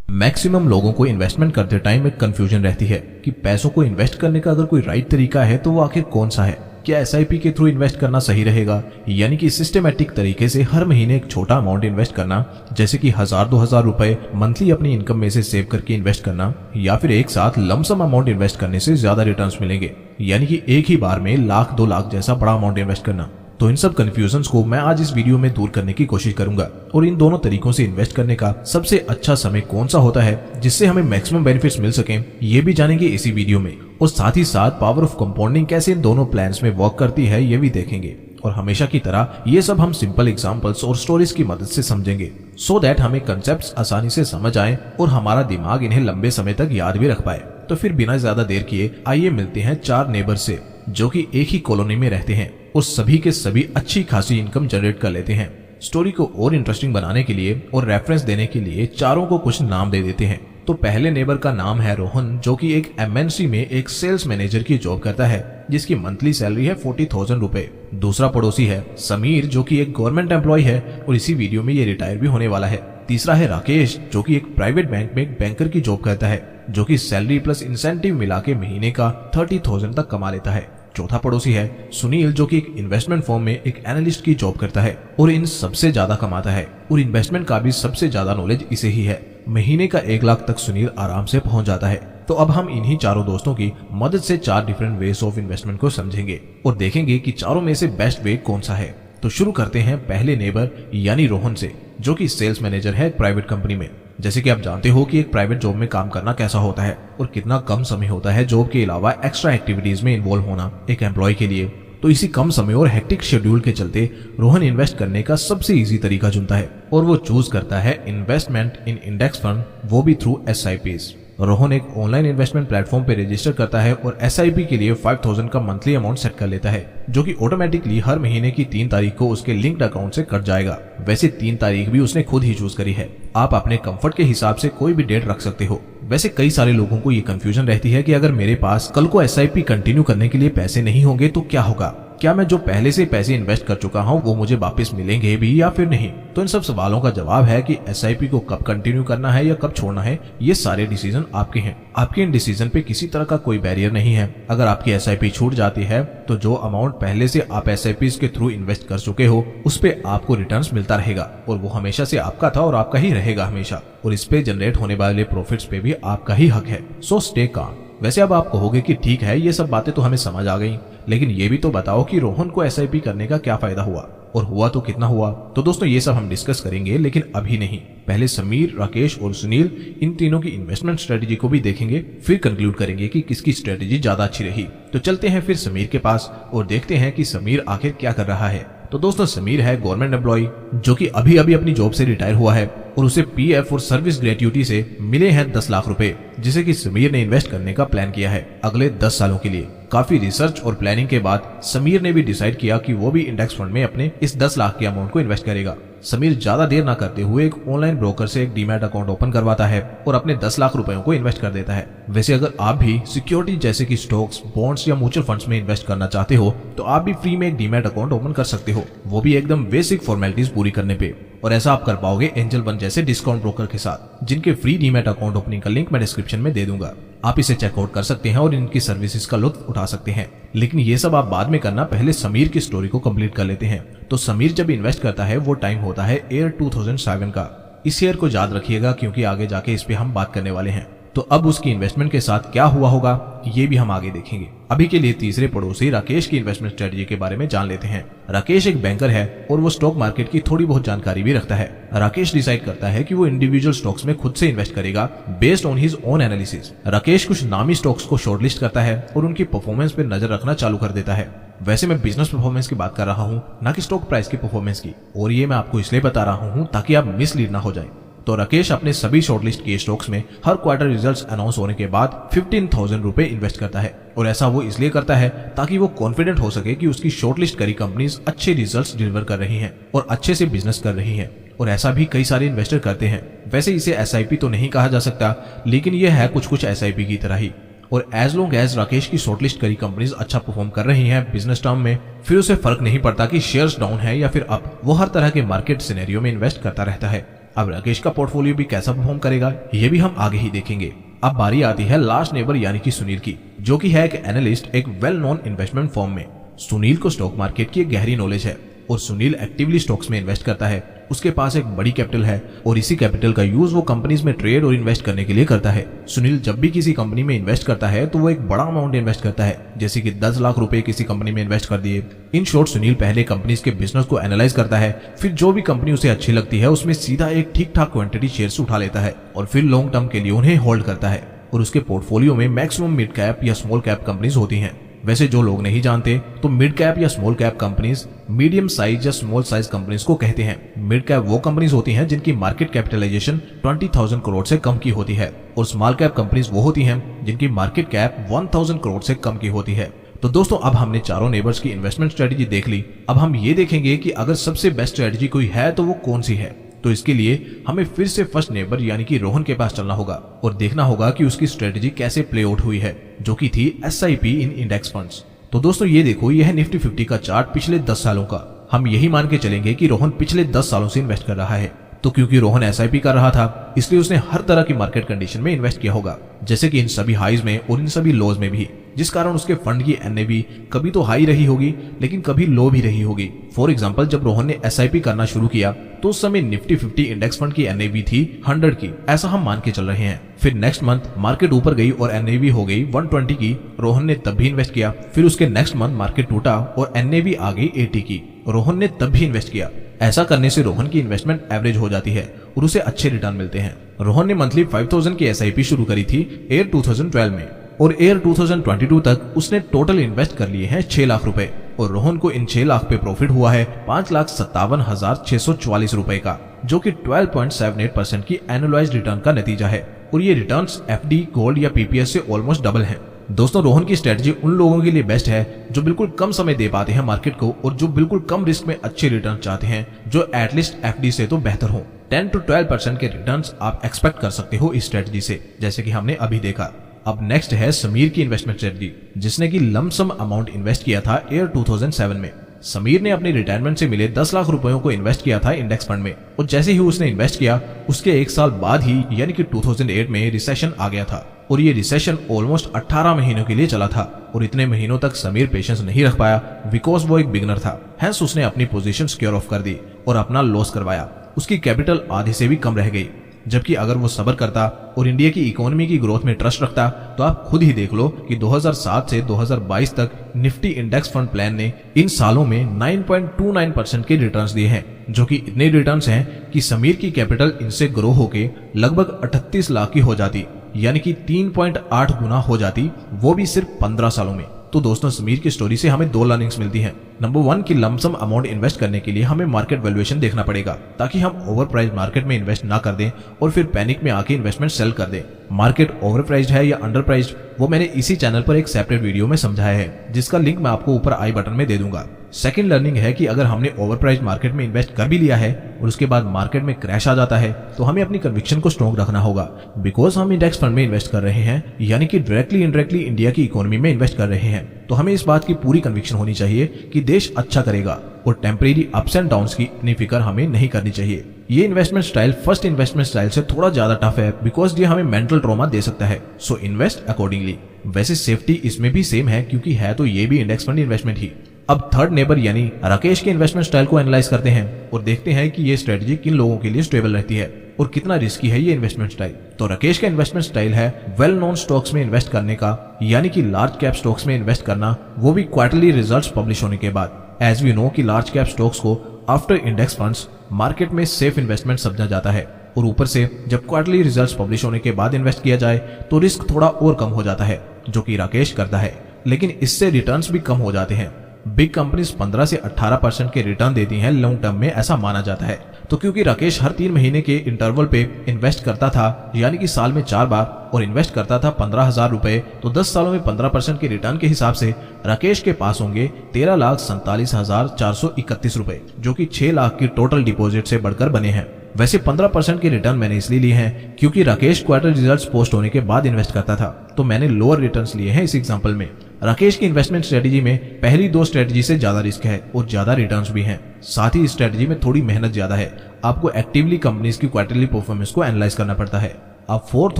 Maximum लोगों को investment करते टाइम एक कंफ्यूजन रहती है कि पैसों को इन्वेस्ट करने का अगर कोई राइट तरीका है तो वो आखिर कौन सा है। क्या एसआईपी के थ्रू इन्वेस्ट करना सही रहेगा, यानी कि सिस्टमैटिक तरीके से हर महीने एक छोटा अमाउंट इन्वेस्ट करना, जैसे कि 1000-2000 रुपए मंथली अपनी इनकम में से सेव करके इन्वेस्ट करना, या फिर एक साथ लमसम अमाउंट इन्वेस्ट करने से ज्यादा रिटर्न्स मिलेंगे, यानी कि एक ही बार में 1,00,000-2 लाख जैसा बड़ा अमाउंट इन्वेस्ट करना। तो इन सब कंफ्यूजन्स को मैं आज इस वीडियो में दूर करने की कोशिश करूंगा और इन दोनों तरीकों से इन्वेस्ट करने का सबसे अच्छा समय कौन सा होता है जिससे हमें मैक्सिमम बेनिफिट्स मिल सकें, ये भी जानेंगे इसी वीडियो में। और साथ ही साथ पावर ऑफ कंपाउंडिंग कैसे इन दोनों प्लान्स में वर्क करती है ये भी देखेंगे। और हमेशा की तरह ये सब हम सिंपल एग्जांपल्स और स्टोरीज की मदद से समझेंगे, सो दैट हमें कंसेप्ट्स आसानी से समझ आए और हमारा दिमाग इन्हें लंबे समय तक याद भी रख पाए। तो फिर बिना ज्यादा देर किए आइए मिलते हैं 4 नेबर से जो कि एक ही कॉलोनी में रहते हैं और सभी के सभी अच्छी खासी इनकम जनरेट कर लेते हैं। स्टोरी को और इंटरेस्टिंग बनाने के लिए और रेफरेंस देने के लिए चारों को कुछ नाम दे देते हैं। तो पहले नेबर का नाम है रोहन, जो कि एक एमएनसी में एक सेल्स मैनेजर की जॉब करता है जिसकी मंथली सैलरी है 40,000 रुपए। दूसरा पड़ोसी है समीर, जो कि एक गवर्नमेंट एम्प्लॉय है और इसी वीडियो में ये रिटायर भी होने वाला है। तीसरा है राकेश, जो कि एक प्राइवेट बैंक में एक बैंकर की जॉब करता है, जो कि सैलरी प्लस इंसेंटिव मिला के महीने का 30,000 तक कमा लेता है। चौथा पड़ोसी है सुनील, जो कि एक इन्वेस्टमेंट फर्म में एक एनालिस्ट की जॉब करता है और इन सबसे ज्यादा कमाता है और इन्वेस्टमेंट का भी सबसे ज्यादा नॉलेज इसे ही है। महीने का 1 लाख तक सुनील आराम से पहुंच जाता है। तो अब हम इन्हीं चारों दोस्तों की मदद से 4 डिफरेंट वेज ऑफ इन्वेस्टमेंट को समझेंगे और देखेंगे कि चारों में से बेस्ट वे कौन सा है। तो शुरू करते हैं पहले नेबर यानी रोहन से, जो कि सेल्स मैनेजर है एक प्राइवेट कंपनी में। जैसे कि आप जानते हो कि एक प्राइवेट जॉब में काम करना कैसा होता है और कितना कम समय होता है जॉब के अलावा एक्स्ट्रा एक्टिविटीज में इन्वॉल्व होना एक एम्प्लॉय के लिए। तो इसी कम समय और हेक्टिक शेड्यूल के चलते रोहन इन्वेस्ट करने का सबसे इजी तरीका चुनता है और वो चूज करता है इन्वेस्टमेंट इन इंडेक्स फंड, वो भी थ्रू एसआईपीज। रोहन एक ऑनलाइन इन्वेस्टमेंट प्लेटफॉर्म पे रजिस्टर करता है और एसआईपी के लिए 5,000 का मंथली अमाउंट सेट कर लेता है, जो कि ऑटोमेटिकली हर महीने की 3 तारीख को उसके लिंक्ड अकाउंट से कट जाएगा। वैसे 3 तारीख भी उसने खुद ही चूज करी है, आप अपने कंफर्ट के हिसाब से कोई भी डेट रख सकते हो। वैसे कई सारे लोगों को ये कंफ्यूजन रहती है कि अगर मेरे पास कल को एसआईपी कंटिन्यू करने के लिए पैसे नहीं होंगे तो क्या होगा, क्या मैं जो पहले से पैसे इन्वेस्ट कर चुका हूँ वो मुझे वापस मिलेंगे भी या फिर नहीं। तो इन सब सवालों का जवाब है कि एसआईपी को कब कंटिन्यू करना है या कब छोड़ना है, ये सारे डिसीजन आपके हैं। आपके इन डिसीजन पे किसी तरह का कोई बैरियर नहीं है। अगर आपकी एसआईपी छूट जाती है तो जो अमाउंट पहले से आप एसआईपी के थ्रू इन्वेस्ट कर चुके हो उस पे आपको रिटर्न्स मिलता रहेगा और वो हमेशा से आपका था और आपका ही रहेगा हमेशा, और इस पे जनरेट होने वाले प्रॉफिट्स पे भी आपका ही हक है। So stay calm. वैसे अब आप कहोगे कि ठीक है ये सब बातें तो हमें समझ आ गई, लेकिन ये भी तो बताओ कि रोहन को एसआईपी करने का क्या फायदा हुआ और हुआ तो कितना हुआ। तो दोस्तों ये सब हम डिस्कस करेंगे, लेकिन अभी नहीं। पहले समीर, राकेश और सुनील इन तीनों की इन्वेस्टमेंट स्ट्रेटेजी को भी देखेंगे, फिर कंक्लूड करेंगे कि किसकी स्ट्रेटेजी ज्यादा अच्छी रही। तो चलते हैं फिर समीर के पास और देखते हैं कि समीर आखिर क्या कर रहा है। तो दोस्तों समीर है गवर्नमेंट एम्प्लॉय जो कि अभी अभी अपनी जॉब से रिटायर हुआ है और उसे पीएफ और सर्विस ग्रेट्युटी से मिले हैं 10 लाख रुपए, जिसे कि समीर ने इन्वेस्ट करने का प्लान किया है अगले 10 सालों के लिए। काफी रिसर्च और प्लानिंग के बाद समीर ने भी डिसाइड किया कि वो भी इंडेक्स फंड में अपने इस 10 लाख के अमाउंट को इन्वेस्ट करेगा। समीर ज्यादा देर ना करते हुए एक ऑनलाइन ब्रोकर से एक डीमैट अकाउंट ओपन करवाता है और अपने 10 लाख रुपयों को इन्वेस्ट कर देता है। वैसे अगर आप भी सिक्योरिटी जैसे कि स्टॉक्स, बॉन्ड्स या म्यूचुअल फंड्स में इन्वेस्ट करना चाहते हो तो आप भी फ्री में एक डीमैट अकाउंट ओपन कर सकते हो, वो भी एकदम बेसिक फॉर्मेलिटीज पूरी करने पे। और ऐसा आप कर पाओगे एंजल वन जैसे डिस्काउंट ब्रोकर के साथ, जिनके फ्री डीमैट अकाउंट ओपनिंग का लिंक मैं डिस्क्रिप्शन में दे दूंगा। आप इसे चेकआउट कर सकते हैं और इनकी सर्विसेज का लुत्फ उठा सकते हैं। लेकिन ये सब आप बाद में करना, पहले समीर की स्टोरी को कंप्लीट कर लेते हैं। तो समीर जब इन्वेस्ट करता है वो टाइम होता है ईयर 2007 का। इस ईयर को याद रखिएगा क्योंकि आगे जाके इस पे हम बात करने वाले हैं। तो अब उसकी इन्वेस्टमेंट के साथ क्या हुआ होगा ये भी हम आगे देखेंगे। अभी के लिए तीसरे पड़ोसी राकेश की इन्वेस्टमेंट स्ट्रेटजी के बारे में जान लेते हैं। राकेश एक बैंकर है और वो स्टॉक मार्केट की थोड़ी बहुत जानकारी भी रखता है। राकेश डिसाइड करता है कि वो इंडिविजुअल स्टॉक्स में खुद से इन्वेस्ट करेगा based on his own analysis. Rakesh कुछ नामी स्टॉक्स को शॉर्टलिस्ट करता है और उनकी परफॉर्मेंस पे नजर रखना चालू कर देता है। वैसे मैं बिजनेस परफॉर्मेंस की बात कर रहा हूँ, ना कि स्टॉक प्राइस की परफॉर्मेंस की, और ये मैं आपको इसलिए बता रहा हूँ ताकि आप मिसलीड ना हो जाए। तो राकेश अपने सभी शॉर्टलिस्ट किए स्टॉक्स में हर क्वार्टर रिजल्ट्स अनाउंस होने के बाद 15,000 रुपए इन्वेस्ट करता है और ऐसा वो इसलिए करता है ताकि वो कॉन्फिडेंट हो सके कि उसकी शॉर्टलिस्ट करी कंपनीज अच्छे रिजल्ट्स डिलीवर कर रही हैं और अच्छे से बिजनेस कर रही हैं। और ऐसा भी कई सारे इन्वेस्टर करते हैं। वैसे इसे एसआईपी तो नहीं कहा जा सकता, लेकिन यह है कुछ एसआईपी की तरह ही। और एज लॉन्ग एज राकेश की शॉर्टलिस्ट करी कंपनीज अच्छा परफॉर्म कर रही हैं बिजनेस टर्म में, फिर उसे फर्क नहीं पड़ता कि शेयर्स डाउन है या फिर अप, वो हर तरह के मार्केट सिनेरियो में इन्वेस्ट करता रहता है। अब राकेश का पोर्टफोलियो भी कैसा परफॉर्म करेगा ये भी हम आगे ही देखेंगे। अब बारी आती है लास्ट नेबर यानी कि सुनील की, जो कि है एक एनालिस्ट एक वेल नोन इन्वेस्टमेंट फर्म में। सुनील को स्टॉक मार्केट की एक गहरी नॉलेज है और सुनील एक्टिवली स्टॉक्स में इन्वेस्ट करता है। उसके पास एक बड़ी कैपिटल है और इसी कैपिटल का यूज वो कंपनीज में ट्रेड और इन्वेस्ट करने के लिए करता है। सुनील जब भी किसी कंपनी में इन्वेस्ट करता है तो वो एक बड़ा अमाउंट इन्वेस्ट करता है, जैसे कि 10 लाख रुपए किसी कंपनी में इन्वेस्ट कर दिए। इन शॉर्ट सुनील पहले कंपनीज के बिजनेस को एनालाइज करता है, फिर जो भी कंपनी उसे अच्छी लगती है उसमें सीधा एक ठीक ठाक क्वांटिटी शेयर्स उठा लेता है और फिर लॉन्ग टर्म के लिए उन्हें होल्ड करता है। और उसके पोर्टफोलियो में मैक्सिमम मिड कैप या स्मॉल कैप कंपनीज होती हैं। वैसे जो लोग नहीं जानते तो मिड कैप या small cap companies medium size या स्मॉल साइज कंपनीज को कहते हैं। मिड कैप वो कंपनीज होती हैं जिनकी मार्केट कैपिटलाइजेशन 20,000 करोड़ से कम की होती है और स्मॉल कैप कंपनीज वो होती हैं जिनकी मार्केट कैप 1,000 करोड़ से कम की होती है। तो दोस्तों अब हमने चारों नेबर्स की इन्वेस्टमेंट स्ट्रेटेजी देख ली। अब हम ये देखेंगे कि अगर सबसे बेस्ट स्ट्रेटेजी कोई है तो वो कौन सी है। तो इसके लिए हमें फिर से फर्स्ट नेबर यानी कि रोहन के पास चलना होगा और देखना होगा कि उसकी स्ट्रेटेजी कैसे प्ले आउट हुई है, जो कि थी SIP इन इंडेक्स फंड्स। तो दोस्तों ये देखो, यह निफ्टी 50 का चार्ट पिछले 10 सालों का। हम यही मान के चलेंगे कि रोहन पिछले 10 सालों से इन्वेस्ट कर रहा है। तो क्योंकि रोहन SIP कर रहा था इसलिए उसने हर तरह की मार्केट कंडीशन में इन्वेस्ट किया होगा, जैसे कि इन सभी हाईज में और इन सभी लोज में भी, जिस कारण उसके फंड की NAV कभी तो हाई रही होगी लेकिन कभी लो भी रही होगी। फॉर एग्जांपल जब रोहन ने SIP करना शुरू किया तो उस समय निफ्टी 50 इंडेक्स फंड की NAV थी 100 की, ऐसा हम मान के चल रहे हैं। फिर नेक्स्ट मंथ मार्केट ऊपर गई और NAV हो गई 120 की, रोहन ने तब भी इन्वेस्ट किया। फिर उसके नेक्स्ट मंथ मार्केट टूटा और NAV आ गई 80 की, रोहन ने तब भी इन्वेस्ट किया। ऐसा करने से रोहन की इन्वेस्टमेंट एवरेज हो जाती है और उसे अच्छे रिटर्न मिलते हैं। रोहन ने मंथली 5000 की SIP शुरू करी थी ईयर 2012 में और ईयर 2022 तक उसने टोटल इन्वेस्ट कर लिए हैं 6 लाख रुपए और रोहन को इन 6 लाख पे प्रॉफिट हुआ है 5,57,644 रुपए का, जो कि 12.78% की एनुअलाइज्ड रिटर्न का नतीजा है। और ये रिटर्न्स FD, गोल्ड या PPS से ऑलमोस्ट डबल हैं। दोस्तों रोहन की स्ट्रेटजी उन लोगों के लिए बेस्ट है जो बिल्कुल कम समय दे पाते हैं मार्केट को और जो बिल्कुल कम रिस्क में अच्छे रिटर्न चाहते हैं, जो एटलीस्ट FD से तो बेहतर हो। 10 to 12% के रिटर्न्स आप एक्सपेक्ट कर सकते हो इस स्ट्रेटजी से, जैसे कि हमने अभी देखा। अब नेक्स्ट है समीर की इन्वेस्टमेंट स्ट्रेटजी, जिसने की लमसम अमाउंट इन्वेस्ट किया था ईयर 2007 में। समीर ने अपने रिटायरमेंट से मिले 10 लाख रुपयों को इन्वेस्ट किया था इंडेक्स फंड में और जैसे ही उसने इन्वेस्ट किया उसके 1 साल बाद ही यानी कि 2008 में रिसेशन आ गया था और ये रिसेशन ऑलमोस्ट 18 महीनों के लिए चला था और इतने महीनों तक समीर पेशेंस नहीं रख पाया बिकॉज वो एक बिगनर था। हैंस उसने अपनी पोजीशन सिक्योर ऑफ कर दी और अपना लॉस करवाया। उसकी कैपिटल आधे से भी कम रह गई, जबकि अगर वो सब्र करता और इंडिया की इकोनॉमी की ग्रोथ में ट्रस्ट रखता तो आप खुद ही देख लो कि 2007 से 2022 तक निफ्टी इंडेक्स फंड प्लान ने इन सालों में 9.29% के रिटर्न्स दिए हैं, जो कि इतने रिटर्न्स हैं कि समीर की कैपिटल इनसे ग्रो होके लगभग 38 लाख की हो जाती, यानी कि 3.8 गुना हो जाती, वो भी सिर्फ 15 सालों में। तो दोस्तों समीर की स्टोरी से हमें 2 लर्निंग्स मिलती हैं। नंबर 1 की लमसम अमाउंट इन्वेस्ट करने के लिए हमें मार्केट वैल्यूएशन देखना पड़ेगा ताकि हम ओवर प्राइस मार्केट में इन्वेस्ट ना कर दें और फिर पैनिक में आके इन्वेस्टमेंट सेल कर दें। मार्केट ओवर प्राइस्ड है या अंडर प्राइस्ड वो मैंने इसी चैनल पर एक सेपरेट वीडियो में समझाया है, जिसका लिंक मैं आपको ऊपर आई बटन में दे दूंगा। सेकंड लर्निंग है कि अगर हमने ओवर प्राइस्ड मार्केट में इन्वेस्ट कर भी लिया है और उसके बाद मार्केट में क्रैश आ जाता है तो हमें अपनी कन्विक्शन को स्ट्रॉन्ग रखना होगा, बिकॉज हम इंडेक्स फंड में इन्वेस्ट कर रहे हैं, यानी कि डायरेक्टली इनडायरेक्टली इंडिया की इकोनॉमी में इन्वेस्ट कर रहे हैं। तो हमें इस बात की पूरी कन्विक्शन होनी चाहिए कि देश अच्छा करेगा और टेम्परेरी अप्स एंड डाउन्स की इतनी फिक्र हमें नहीं करनी चाहिए। ये investment style first investment style से थोड़ा ज्यादा टफ है बिकॉज ये हमें मेंटल ट्रॉमा दे सकता है, सो इन्वेस्ट अकॉर्डिंगली। वैसे सेफ्टी इसमें भी सेम है क्योंकि है तो ये भी इंडेक्स फंड इन्वेस्टमेंट ही। अब थर्ड नेबर यानी राकेश के इन्वेस्टमेंट स्टाइल को एनालाइज करते हैं और देखते हैं कि ये स्ट्रेटजी किन लोगों के लिए स्टेबल रहती है और कितना रिस्की है ये इन्वेस्टमेंट स्टाइल। तो राकेश का इन्वेस्टमेंट स्टाइल है वेल नोन स्टॉक्स में इन्वेस्ट करने का, यानी कि लार्ज कैप स्टॉक्स में इन्वेस्ट करना, वो भी क्वार्टरली रिजल्ट्स पब्लिश होने के बाद। एज वी नो कि लार्ज कैप स्टॉक्स को आफ्टर इंडेक्स फंड्स मार्केट में सेफ इन्वेस्टमेंट समझा जाता है और ऊपर से जब क्वार्टरली रिजल्ट्स पब्लिश होने के बाद इन्वेस्ट किया जाए तो रिस्क थोड़ा और कम हो जाता है, जो कि राकेश करता है, लेकिन इससे रिटर्न्स भी कम हो जाते हैं। बिग कंपनीज 15 से 18% के रिटर्न देती हैं लॉन्ग टर्म में, ऐसा माना जाता है। तो क्योंकि राकेश हर 3 महीने के इंटरवल पे इन्वेस्ट करता था, यानी कि साल में 4 बार, और इन्वेस्ट करता था 15,000 रुपए, तो 10 सालों में 15% के रिटर्न के हिसाब से राकेश के पास होंगे 13,47,431 रुपए, जो कि 6 लाख की टोटल डिपॉजिट से बढ़कर बने हैं। वैसे 15% के रिटर्न मैंने इसलिए लिए हैं क्योंकि राकेश क्वार्टर रिजल्ट्स पोस्ट होने के बाद इन्वेस्ट करता था, तो मैंने लोअर रिटर्न्स लिए हैं इस एग्जांपल में। राकेश की इन्वेस्टमेंट स्ट्रेटजी में पहली 2 स्ट्रेटजी से ज्यादा रिस्क है और ज्यादा रिटर्न्स भी हैं। साथ ही इस स्ट्रेटजी में थोड़ी मेहनत ज्यादा है। आपको एक्टिवली कंपनीज की क्वार्टरली परफॉर्मेंस को एनालाइज करना पड़ता है। अब फोर्थ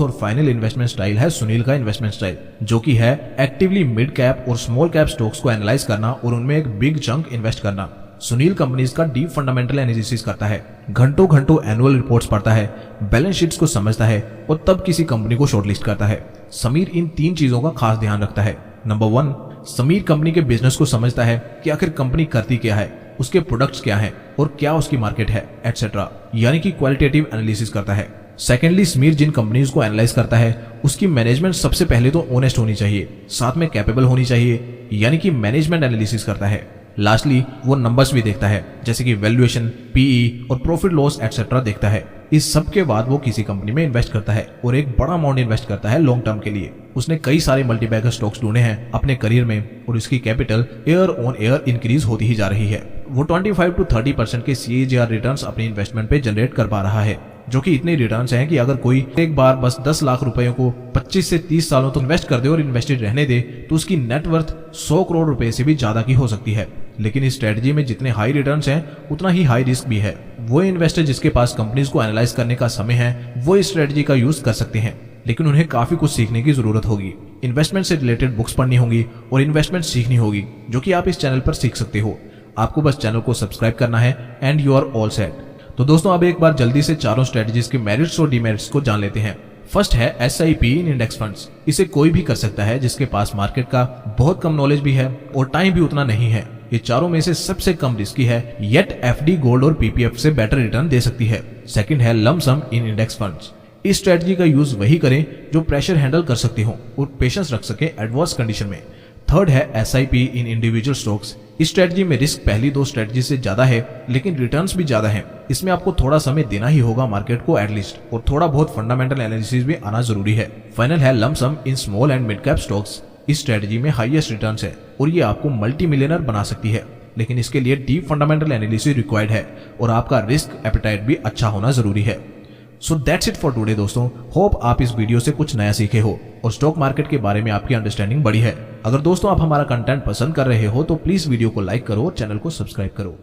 और फाइनल इन्वेस्टमेंट स्टाइल है सुनील का इन्वेस्टमेंट स्टाइल, जो कि है एक्टिवली मिड कैप और स्मॉल कैप स्टॉक्स को एनालाइज करना और उनमें एक बिग चंक इन्वेस्ट करना। सुनील कंपनीज का डीप फंडामेंटल एनालिसिस करता है, घंटों घंटों एनुअल रिपोर्ट्स पढ़ता है, बैलेंस शीट्स को समझता है और तब किसी कंपनी को शॉर्टलिस्ट करता है। समीर इन 3 चीजों का खास ध्यान रखता है। नंबर 1, समीर कंपनी के बिजनेस को समझता है कि आखिर कंपनी करती क्या है, उसके प्रोडक्ट्स क्या हैं और क्या उसकी मार्केट है, एटसेट्रा, यानी कि क्वालिटेटिव एनालिसिस करता है। सेकेंडली, समीर जिन कंपनीज को एनालाइज करता है उसकी मैनेजमेंट सबसे पहले तो ऑनेस्ट होनी चाहिए, साथ में कैपेबल होनी चाहिए, यानी कि मैनेजमेंट एनालिसिस करता है। लास्टली, वो नंबर्स भी देखता है, जैसे कि वैल्यूएशन, पीई और प्रॉफिट लॉस एटसेट्रा देखता है। इस सब के बाद वो किसी कंपनी में इन्वेस्ट करता है और एक बड़ा अमाउंट इन्वेस्ट करता है लॉन्ग टर्म के लिए। उसने कई सारे मल्टीबैगर स्टॉक्स ढूंढे हैं अपने करियर में और इसकी capital year on year increase होती ही जा रही है। वो 25 to 30% के CAGR रिटर्न्स अपनी इन्वेस्टमेंट पे जनरेट कर पा रहा है, जो कि इतने रिटर्न्स हैं कि अगर कोई एक बार बस 10 लाख रुपयों को 25 से 30 सालों तक इन्वेस्ट कर दे और इन्वेस्टेड रहने दे तो उसकी नेटवर्थ 100 करोड़ रुपए से भी ज्यादा की हो सकती है। लेकिन इस स्ट्रेटजी में जितने हाई रिटर्न्स हैं उतना ही हाई रिस्क भी है। वो इन्वेस्टर जिसके पास कंपनीज को एनालाइज करने का समय है वो इस स्ट्रेटजी का यूज कर सकते हैं, लेकिन उन्हें काफी कुछ सीखने की जरूरत होगी। इन्वेस्टमेंट से रिलेटेड बुक्स पढ़नी होंगी और इन्वेस्टमेंट सीखनी होगी, जो कि आप इस चैनल पर सीख सकते हो। आपको बस चैनल को सब्सक्राइब करना है and you are all set. तो दोस्तों, अब एक बार जल्दी से चारों स्ट्रेटजीज के मेरिट्स और डिमेरिट्स को जान लेते हैं। फर्स्ट है SIP इन इंडेक्स फंड्स। इसे कोई भी कर सकता है जिसके पास मार्केट का बहुत कम नॉलेज भी है और टाइम भी उतना नहीं है। ये चारों में से सबसे कम रिस्की है, येट FD, गोल्ड और PPF से बेटर रिटर्न दे सकती है। सेकंड है लंप सम इन इंडेक्स फंड्स। इस स्ट्रेटजी का यूज वही करें जो प्रेशर हैंडल कर सकते हो और पेशेंस रख सके एडवर्स कंडीशन में। थर्ड है SIP इन इंडिविजुअल स्टॉक्स। इस स्ट्रेटजी में रिस्क पहली 2 स्ट्रेटजी से ज्यादा है, लेकिन रिटर्न्स भी ज्यादा हैं। इसमें आपको थोड़ा समय देना ही होगा मार्केट को एटलीस्ट, और थोड़ा बहुत फंडामेंटल एनालिसिस भी आना जरूरी है। फाइनल है lump sum in small and mid cap stocks. इस स्ट्रेटजी में हाईएस्ट रिटर्न्स है और ये आपको मल्टी मिलियनर बना सकती है, लेकिन इसके लिए डीप फंडामेंटल एनालिसिस रिक्वायर्ड है और आपका रिस्क एपेटाइट भी अच्छा होना जरूरी है। So that's it for today दोस्तों। होप आप इस वीडियो से कुछ नया सीखे हो और स्टॉक मार्केट के बारे में आपकी अंडरस्टैंडिंग बढ़ी है। अगर दोस्तों आप हमारा कंटेंट पसंद कर रहे हो तो प्लीज वीडियो को लाइक करो और चैनल को सब्सक्राइब करो।